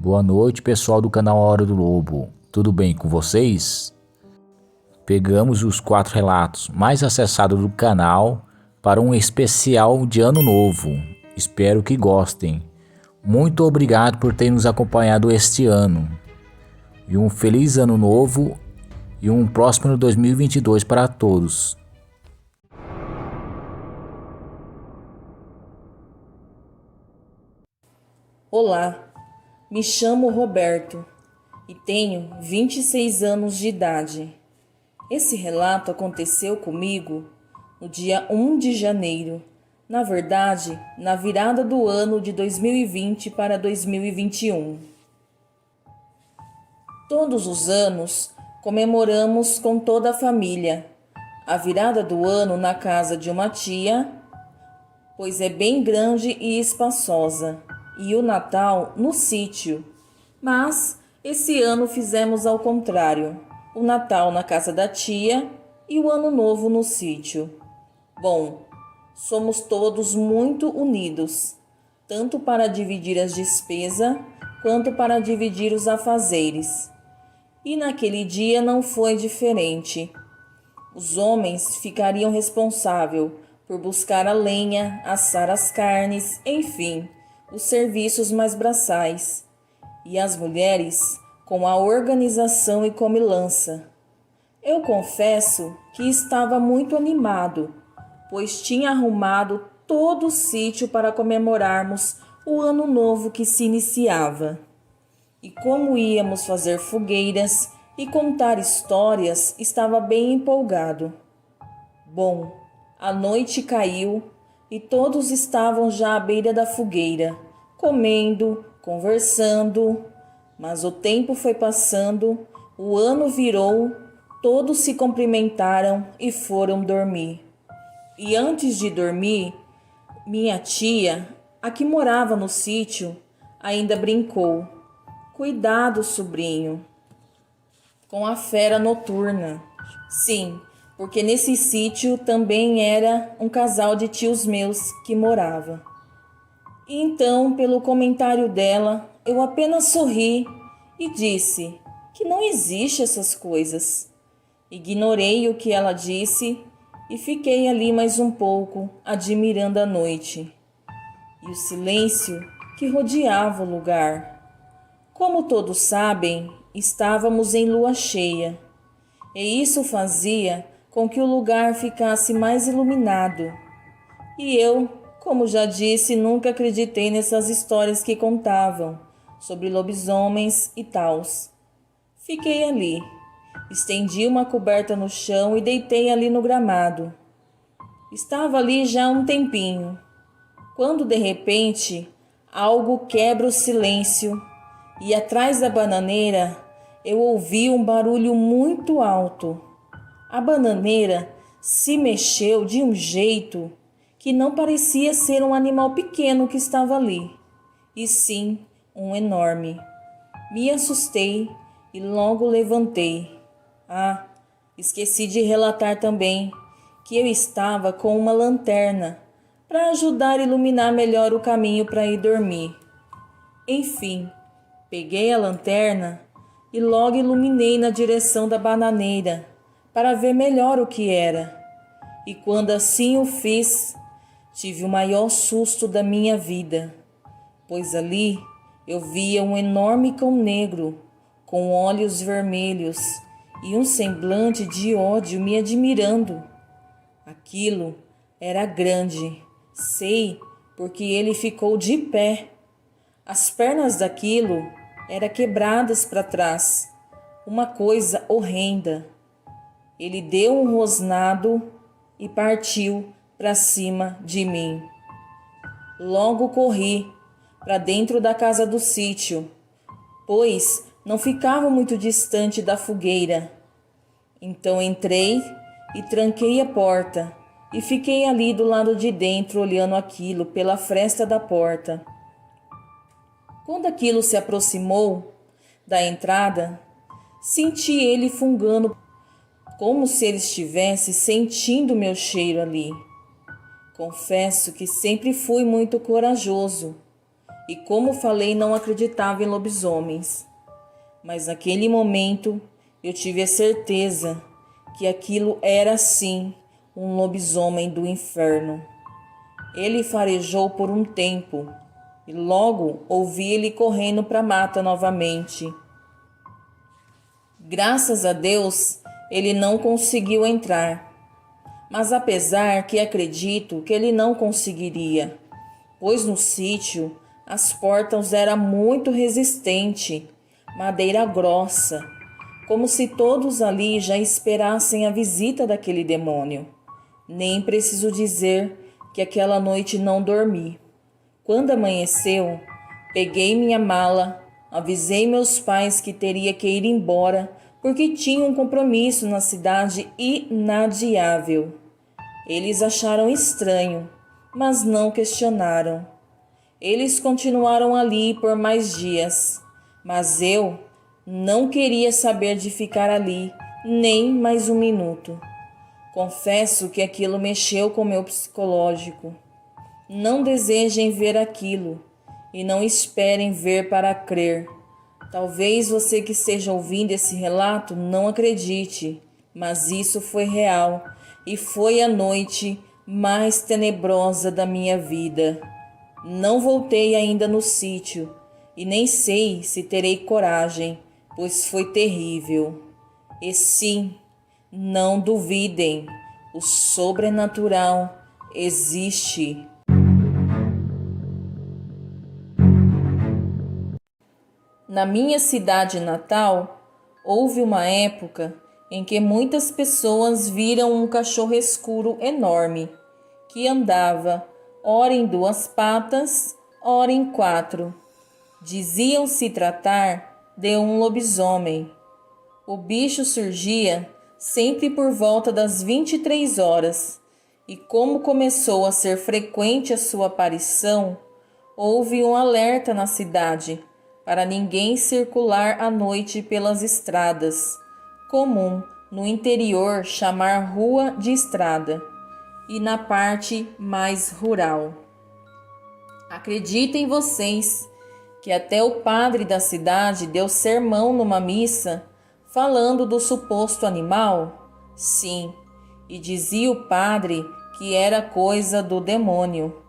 Boa noite, pessoal do canal Hora do Lobo. Tudo bem com vocês? Pegamos os 4 relatos mais acessados do canal para um especial de Ano Novo. Espero que gostem. Muito obrigado por ter nos acompanhado este ano. E um feliz Ano Novo e um próspero 2022 para todos. Olá, me chamo Roberto e tenho 26 anos de idade. Esse relato aconteceu comigo no dia 1 de janeiro, na verdade, na virada do ano de 2020 para 2021. Todos os anos comemoramos com toda a família a virada do ano na casa de uma tia, pois é bem grande e espaçosa, e o Natal no sítio. Mas esse ano fizemos ao contrário, o Natal na casa da tia e o Ano Novo no sítio. Bom, somos todos muito unidos, tanto para dividir as despesas quanto para dividir os afazeres. E naquele dia não foi diferente. Os homens ficariam responsáveis por buscar a lenha, assar as carnes, enfim, os serviços mais braçais, e as mulheres com a organização e comilança. Eu confesso que estava muito animado, pois tinha arrumado todo o sítio para comemorarmos o ano novo que se iniciava. E como íamos fazer fogueiras e contar histórias, estava bem empolgado. Bom, a noite caiu e todos estavam já à beira da fogueira, comendo, conversando, mas o tempo foi passando, o ano virou, todos se cumprimentaram e foram dormir. E antes de dormir, minha tia, a que morava no sítio, ainda brincou: "Cuidado, sobrinho, com a fera noturna." Sim, porque nesse sítio também era um casal de tios meus que morava. E então, pelo comentário dela, eu apenas sorri e disse que não existe essas coisas. Ignorei o que ela disse e fiquei ali mais um pouco, admirando a noite e o silêncio que rodeava o lugar. Como todos sabem, estávamos em lua cheia, e isso fazia com que o lugar ficasse mais iluminado. E eu, como já disse, nunca acreditei nessas histórias que contavam sobre lobisomens e tals. Fiquei ali, estendi uma coberta no chão e deitei ali no gramado. Estava ali já há um tempinho, quando de repente algo quebra o silêncio e atrás da bananeira eu ouvi um barulho muito alto. A bananeira se mexeu de um jeito que não parecia ser um animal pequeno que estava ali, e sim um enorme. Me assustei e logo levantei. Ah, esqueci de relatar também que eu estava com uma lanterna para ajudar a iluminar melhor o caminho para ir dormir. Enfim, peguei a lanterna e logo iluminei na direção da bananeira para ver melhor o que era. E quando assim o fiz, tive o maior susto da minha vida, pois ali eu via um enorme cão negro com olhos vermelhos e um semblante de ódio me admirando. Aquilo era grande, sei, porque ele ficou de pé. As pernas daquilo eram quebradas para trás, uma coisa horrenda. Ele deu um rosnado e partiu para cima de mim. Logo corri para dentro da casa do sítio, pois não ficava muito distante da fogueira. Então entrei e tranquei a porta e fiquei ali do lado de dentro olhando aquilo pela fresta da porta. Quando aquilo se aproximou da entrada, senti ele fungando, como se ele estivesse sentindo meu cheiro ali. Confesso que sempre fui muito corajoso e, como falei, não acreditava em lobisomens. Mas naquele momento eu tive a certeza que aquilo era sim um lobisomem do inferno. Ele farejou por um tempo e logo ouvi ele correndo para a mata novamente. Graças a Deus, ele não conseguiu entrar. Mas apesar que acredito que ele não conseguiria, pois no sítio as portas eram muito resistentes, madeira grossa, como se todos ali já esperassem a visita daquele demônio. Nem preciso dizer que aquela noite não dormi. Quando amanheceu, peguei minha mala, avisei meus pais que teria que ir embora porque tinha um compromisso na cidade inadiável. Eles acharam estranho, mas não questionaram. Eles continuaram ali por mais dias, mas eu não queria saber de ficar ali nem mais um minuto. Confesso que aquilo mexeu com meu psicológico. Não desejem ver aquilo e não esperem ver para crer. Talvez você que esteja ouvindo esse relato não acredite, mas isso foi real e foi a noite mais tenebrosa da minha vida. Não voltei ainda no sítio e nem sei se terei coragem, pois foi terrível. E sim, não duvidem, o sobrenatural existe. Na minha cidade natal, houve uma época em que muitas pessoas viram um cachorro escuro enorme, que andava, ora em 2 patas, ora em 4. Diziam se tratar de um lobisomem. O bicho surgia sempre por volta das 23 horas, e como começou a ser frequente a sua aparição, houve um alerta na cidade para ninguém circular à noite pelas estradas, comum no interior chamar rua de estrada, e na parte mais rural. Acreditem vocês que até o padre da cidade deu sermão numa missa falando do suposto animal? Sim, e dizia o padre que era coisa do demônio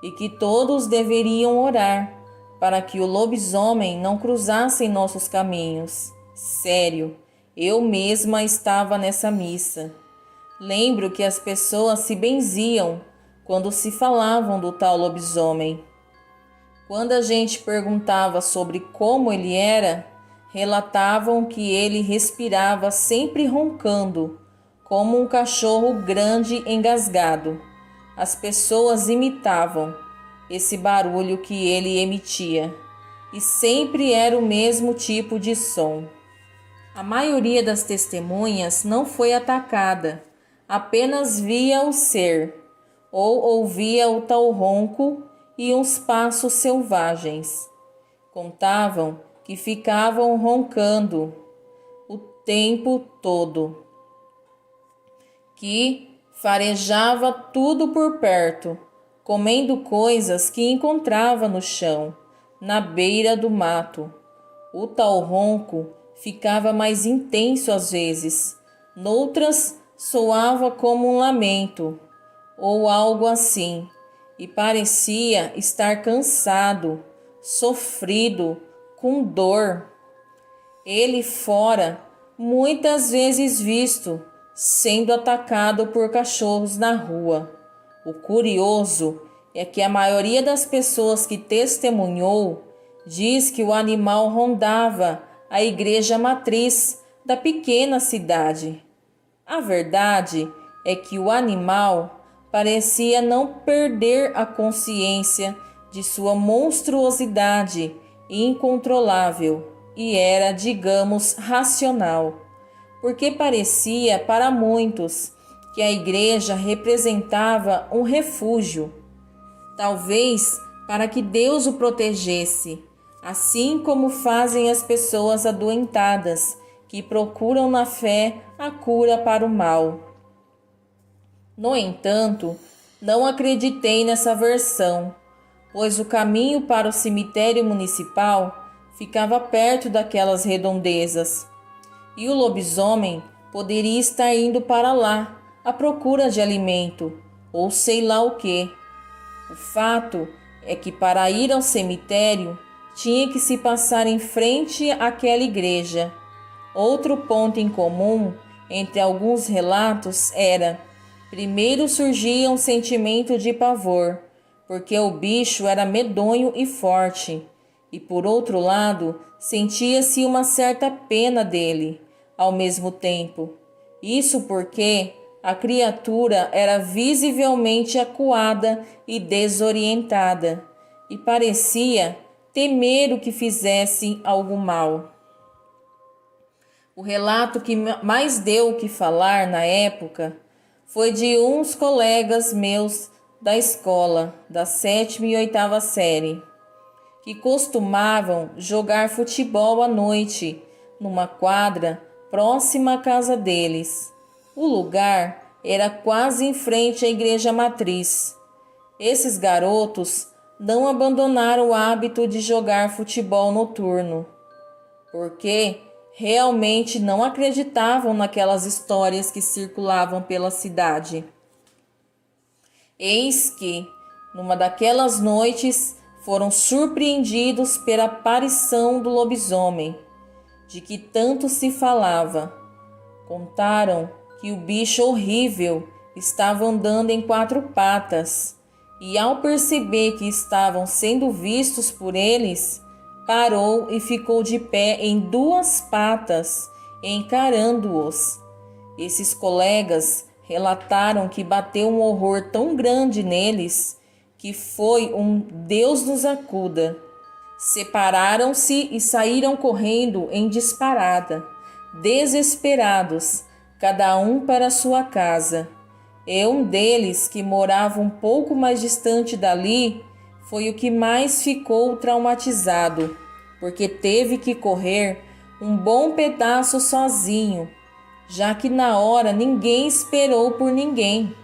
e que todos deveriam orar para que o lobisomem não cruzasse em nossos caminhos. Sério, eu mesma estava nessa missa. Lembro que as pessoas se benziam quando se falavam do tal lobisomem. Quando a gente perguntava sobre como ele era, relatavam que ele respirava sempre roncando, como um cachorro grande engasgado. As pessoas imitavam esse barulho que ele emitia, e sempre era o mesmo tipo de som. A maioria das testemunhas não foi atacada, apenas via o ser, ou ouvia o tal ronco e uns passos selvagens. Contavam que ficavam roncando o tempo todo, que farejava tudo por perto, comendo coisas que encontrava no chão, na beira do mato. O tal ronco ficava mais intenso às vezes, noutras soava como um lamento, ou algo assim, e parecia estar cansado, sofrido, com dor. Ele fora, muitas vezes visto, sendo atacado por cachorros na rua. O curioso é que a maioria das pessoas que testemunhou diz que o animal rondava a igreja matriz da pequena cidade. A verdade é que o animal parecia não perder a consciência de sua monstruosidade incontrolável e era, digamos, racional, porque parecia para muitos que a igreja representava um refúgio, talvez para que Deus o protegesse, assim como fazem as pessoas adoentadas que procuram na fé a cura para o mal. No entanto, não acreditei nessa versão, pois o caminho para o cemitério municipal ficava perto daquelas redondezas, e o lobisomem poderia estar indo para lá à procura de alimento, ou sei lá o que. O fato é que para ir ao cemitério tinha que se passar em frente àquela igreja. Outro ponto em comum entre alguns relatos era: primeiro surgia um sentimento de pavor, porque o bicho era medonho e forte, e por outro lado, sentia-se uma certa pena dele, ao mesmo tempo. Isso porque a criatura era visivelmente acuada e desorientada, e parecia temer o que fizesse algum mal. O relato que mais deu o que falar na época foi de uns colegas meus da escola, da 7ª e 8ª série, que costumavam jogar futebol à noite numa quadra próxima à casa deles. O lugar era quase em frente à igreja matriz. Esses garotos não abandonaram o hábito de jogar futebol noturno, porque realmente não acreditavam naquelas histórias que circulavam pela cidade. Eis que, numa daquelas noites, foram surpreendidos pela aparição do lobisomem, de que tanto se falava. Contaram que o bicho horrível estava andando em 4 patas, e ao perceber que estavam sendo vistos por eles, parou e ficou de pé em 2 patas, encarando-os. Esses colegas relataram que bateu um horror tão grande neles que foi um Deus nos acuda. Separaram-se e saíram correndo em disparada, desesperados, cada um para sua casa. E um deles, que morava um pouco mais distante dali, foi o que mais ficou traumatizado, porque teve que correr um bom pedaço sozinho, já que na hora ninguém esperou por ninguém.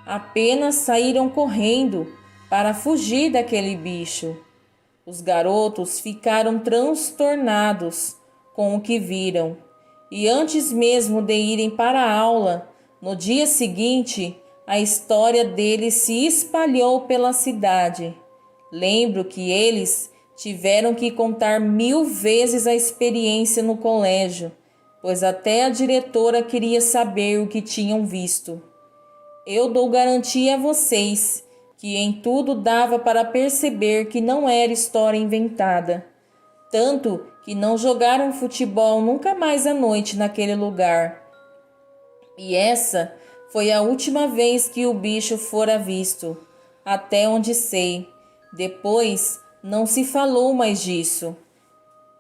Apenas saíram correndo para fugir daquele bicho. Os garotos ficaram transtornados com o que viram, e antes mesmo de irem para a aula, no dia seguinte, a história deles se espalhou pela cidade. Lembro que eles tiveram que contar 1000 vezes a experiência no colégio, pois até a diretora queria saber o que tinham visto. Eu dou garantia a vocês que em tudo dava para perceber que não era história inventada, tanto que não jogaram futebol nunca mais à noite naquele lugar. E essa foi a última vez que o bicho fora visto, até onde sei. Depois não se falou mais disso,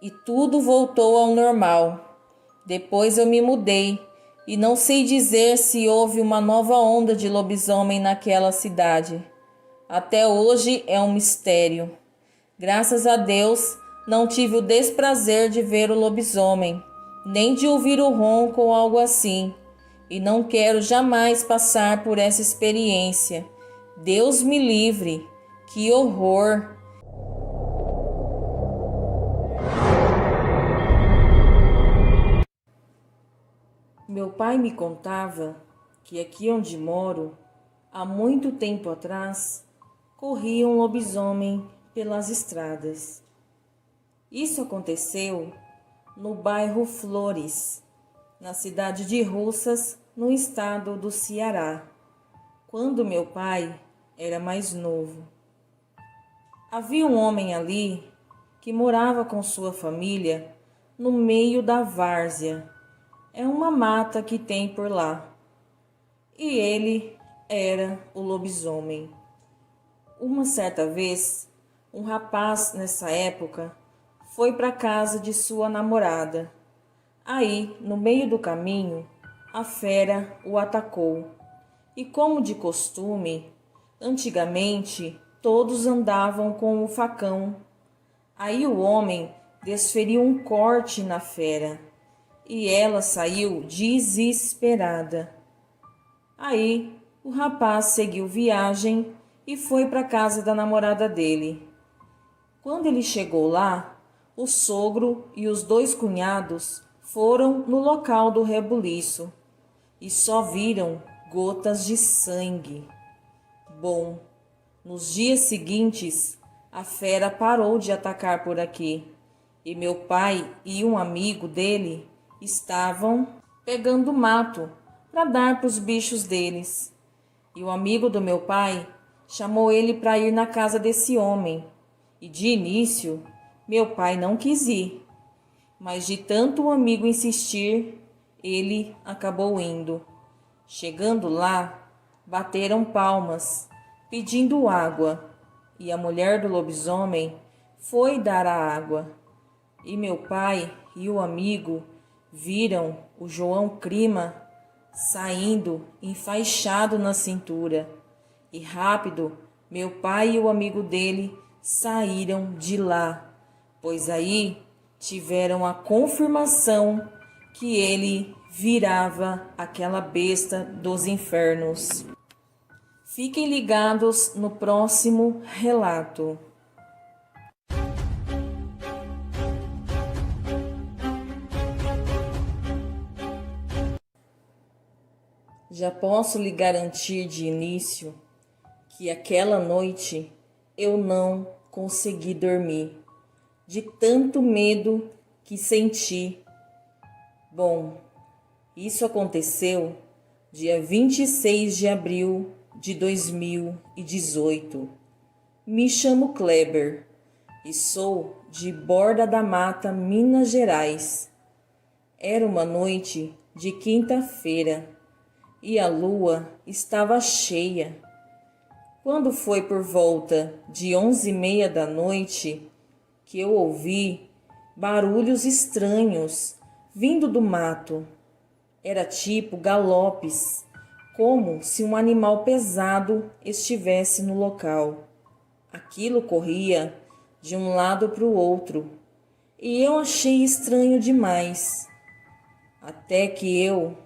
e tudo voltou ao normal. Depois eu me mudei, e não sei dizer se houve uma nova onda de lobisomem naquela cidade. Até hoje é um mistério. Graças a Deus, não tive o desprazer de ver o lobisomem, nem de ouvir o ronco ou algo assim, e não quero jamais passar por essa experiência. Deus me livre, que horror! Meu pai me contava que aqui onde moro, há muito tempo atrás, corria um lobisomem pelas estradas. Isso aconteceu no bairro Flores, na cidade de Russas, no estado do Ceará, quando meu pai era mais novo. Havia um homem ali que morava com sua família no meio da várzea. É uma mata que tem por lá. E ele era o lobisomem. Uma certa vez, um rapaz nessa época foi para a casa de sua namorada. Aí, no meio do caminho, a fera o atacou. E como de costume, antigamente todos andavam com o facão. Aí o homem desferiu um corte na fera e ela saiu desesperada. Aí o rapaz seguiu viagem e foi para a casa da namorada dele. Quando ele chegou lá, o sogro e os 2 cunhados foram no local do rebuliço e só viram gotas de sangue. Bom, nos dias seguintes, a fera parou de atacar por aqui e meu pai e um amigo dele estavam pegando mato para dar para os bichos deles. E o amigo do meu pai chamou ele para ir na casa desse homem. E de início, meu pai não quis ir, mas de tanto o amigo insistir, ele acabou indo. Chegando lá, bateram palmas, pedindo água, e a mulher do lobisomem foi dar a água. E meu pai e o amigo viram o João Crima saindo enfaixado na cintura. E rápido, meu pai e o amigo dele saíram de lá, pois aí tiveram a confirmação que ele virava aquela besta dos infernos. Fiquem ligados no próximo relato. Já posso lhe garantir de início que aquela noite eu não consegui dormir, de tanto medo que senti. Bom, isso aconteceu dia 26 de abril de 2018. Me chamo Kleber e sou de Borda da Mata, Minas Gerais. Era uma noite de quinta-feira e a lua estava cheia. Quando foi por volta de 11h30 da noite que eu ouvi barulhos estranhos vindo do mato. Era tipo galopes, como se um animal pesado estivesse no local. Aquilo corria de um lado para o outro e eu achei estranho demais. Até que eu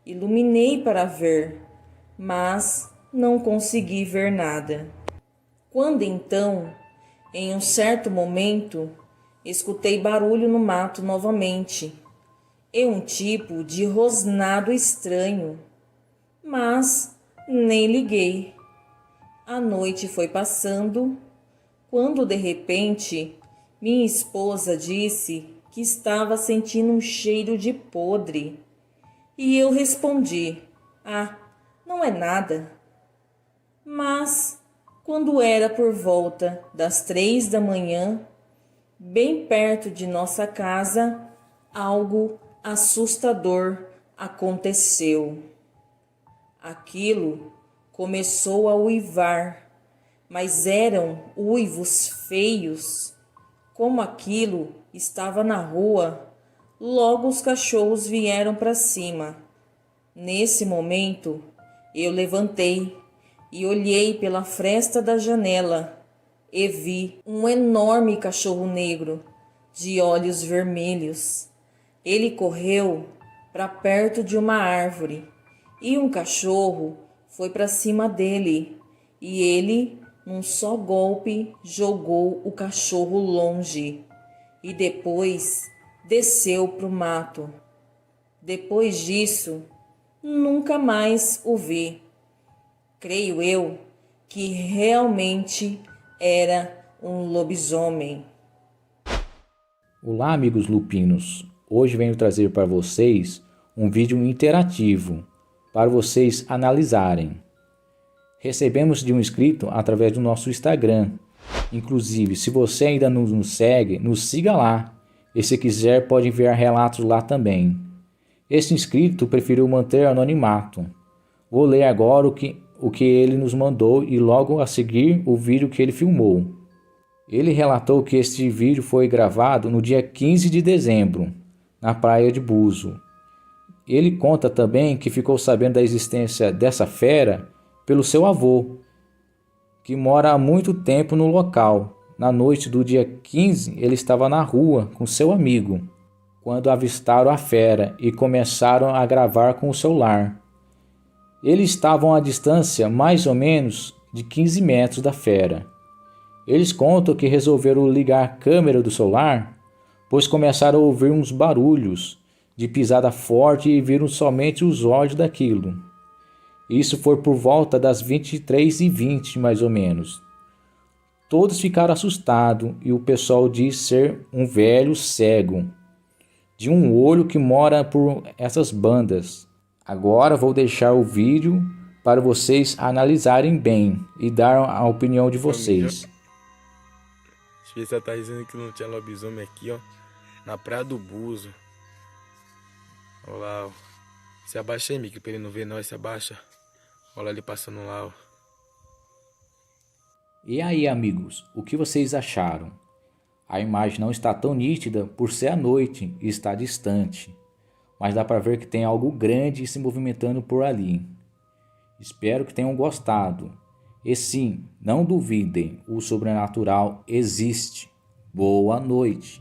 iluminei para ver, mas não consegui ver nada. Quando então, em um certo momento, escutei barulho no mato novamente, e um tipo de rosnado estranho, mas nem liguei. A noite foi passando, quando de repente minha esposa disse que estava sentindo um cheiro de podre, e eu respondi: "Ah, não é nada." Mas, quando era por volta das 3 da manhã, bem perto de nossa casa, algo assustador aconteceu. Aquilo começou a uivar, mas eram uivos feios. Como aquilo estava na rua, logo os cachorros vieram para cima. Nesse momento, eu levantei e olhei pela fresta da janela e vi um enorme cachorro negro, de olhos vermelhos. Ele correu para perto de uma árvore e um cachorro foi para cima dele e ele, num só golpe, jogou o cachorro longe e depois desceu para o mato. Depois disso, nunca mais o vi. Creio eu que realmente era um lobisomem. Olá, amigos lupinos. Hoje venho trazer para vocês um vídeo interativo para vocês analisarem. Recebemos de um inscrito através do nosso Instagram. Inclusive, se você ainda não nos segue, nos siga lá. E se quiser, pode enviar relatos lá também. Este inscrito preferiu manter anonimato. Vou ler agora o que ele nos mandou e logo a seguir o vídeo que ele filmou. Ele relatou que este vídeo foi gravado no dia 15 de dezembro, na praia de Buzo. Ele conta também que ficou sabendo da existência dessa fera pelo seu avô, que mora há muito tempo no local. Na noite do dia 15, ele estava na rua com seu amigo, quando avistaram a fera e começaram a gravar com o celular. Eles estavam à distância mais ou menos de 15 metros da fera. Eles contam que resolveram ligar a câmera do celular, pois começaram a ouvir uns barulhos de pisada forte e viram somente os olhos daquilo. Isso foi por volta das 23h20, mais ou menos. Todos ficaram assustados e o pessoal diz ser um velho cego, de um olho que mora por essas bandas. Agora vou deixar o vídeo para vocês analisarem bem e dar a opinião de vocês. Você tá dizendo que não tinha lobisomem aqui, ó, na Praia do Buzo. Olha lá, ó. Se abaixa aí, Mickey, pra ele não ver nós, se abaixa. Olha ele passando lá, ó. E aí, amigos, o que vocês acharam? A imagem não está tão nítida por ser à noite e está distante, mas dá para ver que tem algo grande se movimentando por ali. Espero que tenham gostado. E sim, não duvidem, o sobrenatural existe. Boa noite.